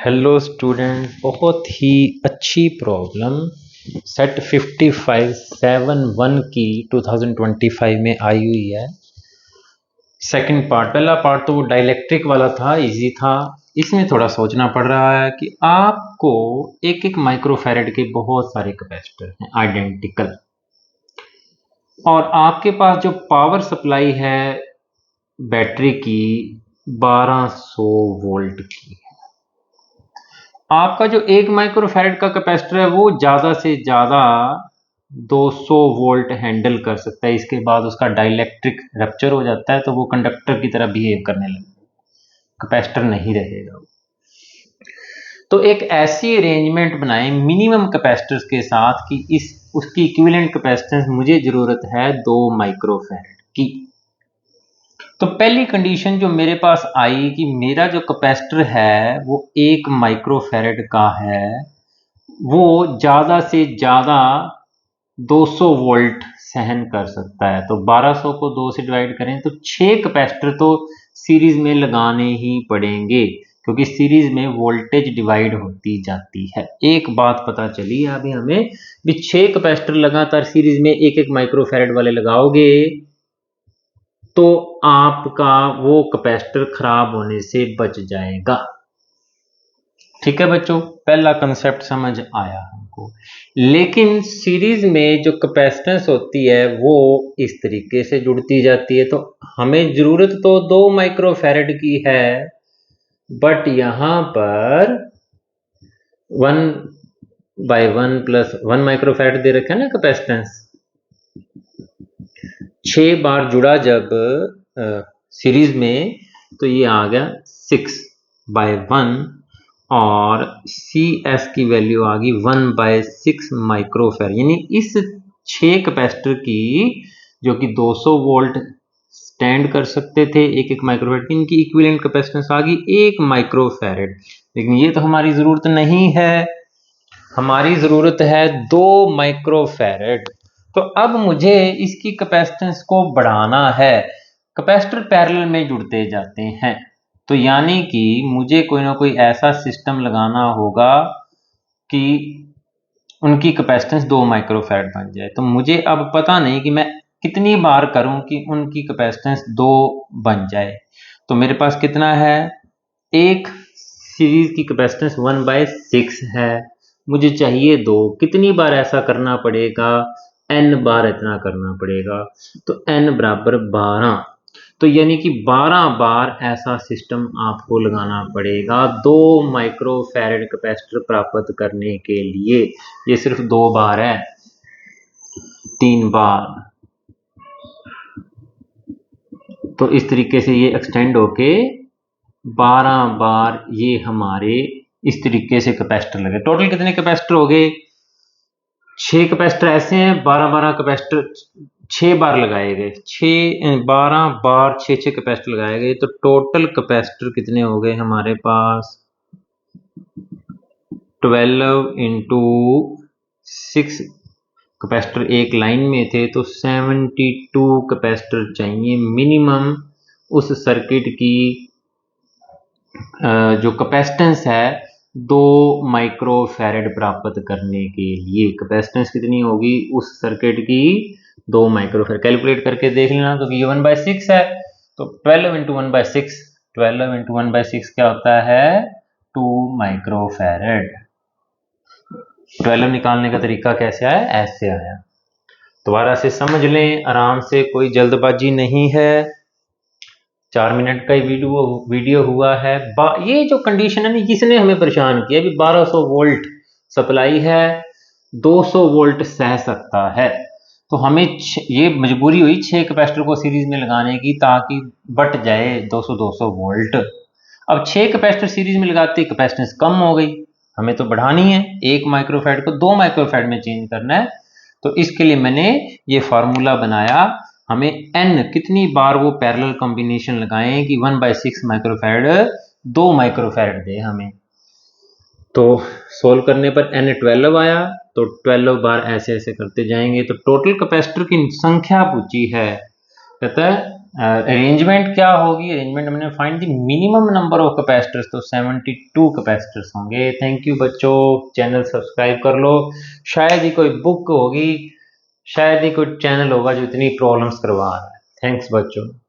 Hello student, बहुत ही अच्छी problem set 5571 की 2025 में आई हुई है। सेकंड पार्ट, पहला पार्ट तो वो डाइलेक्ट्रिक वाला था, इजी था। इसमें थोड़ा सोचना पड़ रहा है कि आपको एक एक माइक्रोफैरेड के बहुत सारे कैपेसिटर हैं आइडेंटिकल, और आपके पास जो पावर सप्लाई है बैटरी की 1200 वोल्ट की। आपका जो एक माइक्रोफैरेड का कैपेसिटर है वो ज़्यादा से ज़्यादा 200 वोल्ट हैंडल कर सकता है। इसके बाद उसका डाइलेक्ट्रिक रप्चर हो जाता है तो वो कंडक्टर की तरह बिहेव करने लगेगा, कैपेसिटर नहीं रहेगा। तो एक ऐसी अरेंजमेंट बनाएं मिनिमम कैपेसिटर्स के साथ कि उसकी इक्विवेलेंट कैपेसिटेंस मुझे ज़रूरत है 2 माइक्रोफैरेड की। तो पहली कंडीशन जो मेरे पास आई कि मेरा जो कैपेसिटर है वो 1 माइक्रोफैरेड का है, वो ज़्यादा से ज़्यादा 200 वोल्ट सहन कर सकता है। तो 1200 को 2 से डिवाइड करें तो 6 कैपेसिटर तो सीरीज में लगाने ही पड़ेंगे, क्योंकि सीरीज में वोल्टेज डिवाइड होती जाती है। एक बात पता चली अभी हमें भी 6 कैपेसिटर लगातार सीरीज में एक एक माइक्रोफैरेड वाले लगाओगे तो आपका वो कैपेसिटर खराब होने से बच जाएगा। ठीक है बच्चों, पहला कंसेप्ट समझ आया हमको। लेकिन सीरीज में जो कैपेसिटेंस होती है वो इस तरीके से जुड़ती जाती है, तो हमें जरूरत तो 2 माइक्रोफैरेड की है, बट यहां पर 1/1 प्लस 1 माइक्रोफैरेड दे रखा है ना कैपेसिटेंस। 6 बार जुड़ा जब सीरीज में तो ये आ गया 6/1, और सी एस की वैल्यू आ गई 1/6 माइक्रोफैरेड। यानी इस 6 कैपेसिटर की जो कि 200 वोल्ट स्टैंड कर सकते थे एक एक माइक्रोफैरेड, इनकी इक्विवेलेंट कैपेसिटेंस आ गई 1 माइक्रोफैरेड। लेकिन ये तो हमारी जरूरत नहीं है, हमारी जरूरत है 2 माइक्रोफैरेड। तो अब मुझे इसकी कैपेसिटेंस को बढ़ाना है। कैपेसिटर पैरेलल में जुड़ते जाते हैं, तो यानी कि मुझे कोई ना कोई ऐसा सिस्टम लगाना होगा कि उनकी कैपेसिटेंस 2 माइक्रोफैरेड बन जाए। तो मुझे अब पता नहीं कि मैं कितनी बार करूं कि उनकी कैपेसिटेंस 2 बन जाए। तो मेरे पास कितना है, एक सीरीज की कैपेसिटेंस 1/6 है, मुझे चाहिए 2। कितनी बार ऐसा करना पड़ेगा, n बार इतना करना पड़ेगा, तो n बराबर 12। तो यानी कि 12 बार ऐसा सिस्टम आपको लगाना पड़ेगा 2 माइक्रोफैरेड कैपेसिटर प्राप्त करने के लिए। ये सिर्फ 2 बार है, 3 बार। तो इस तरीके से ये एक्सटेंड होके 12 बार ये हमारे इस तरीके से कैपेसिटर लगे। टोटल कितने कैपेसिटर हो गए, 6 कैपेसिटर ऐसे हैं, 12 कैपेसिटर 6 बार लगाए गए, 12 बार 6 कैपेसिटर लगाए गए। तो टोटल कैपेसिटर कितने हो गए हमारे पास, 12 इंटू 6 कैपेसिटर एक लाइन में थे, तो 72 कैपेसिटर चाहिए मिनिमम उस सर्किट की जो कैपेसिटेंस है 2 माइक्रोफैरेड प्राप्त करने के लिए। कैपेसिटेंस कितनी होगी उस सर्किट की, 2 माइक्रोफैरेड। कैलकुलेट करके देख लेना, तो ये 1/6 है, तो 12 इंटू 1/6, 12 इंटू 1/6 क्या होता है, 2 माइक्रोफैरेड। 12 निकालने का तरीका कैसे आया, ऐसे आया। दोबारा से समझ लें आराम से, कोई जल्दबाजी नहीं है। 4 मिनट का ही वीडियो हुआ है। ये जो कंडीशन है ना, किसने हमें परेशान किया, अभी 1200 वोल्ट सप्लाई है, 200 वोल्ट सह सकता है। तो हमें ये मजबूरी हुई 6 कैपेसिटर को सीरीज में लगाने की, ताकि बट जाए 200 वोल्ट। अब 6 कैपेसिटर सीरीज में लगाते कैपेसिटेंस कम हो गई, हमें तो बढ़ानी है, 1 माइक्रोफैरेड को 2 माइक्रोफैरेड में चेंज करना है। तो इसके लिए मैंने ये फार्मूला बनाया, हमें n कितनी बार वो पैरेलल कॉम्बिनेशन लगाएं कि 1/6 माइक्रोफैरेड 2 माइक्रोफैरेड दे हमें। तो सोल्व करने पर n 12 आया, तो 12 बार ऐसे ऐसे करते जाएंगे। तो टोटल कैपेसिटर की संख्या पूछी है, कहता है अरेंजमेंट क्या होगी, अरेंजमेंट हमने find the minimum number of capacitors, तो 72 कैपेसिटर्स होंगे। थैंक यू बच्चों, चैनल सब्सक्राइब कर लो। शायद ही कोई बुक होगी, शायद ही कोई चैनल होगा जो इतनी प्रॉब्लम्स करवा रहा है। थैंक्स बच्चों।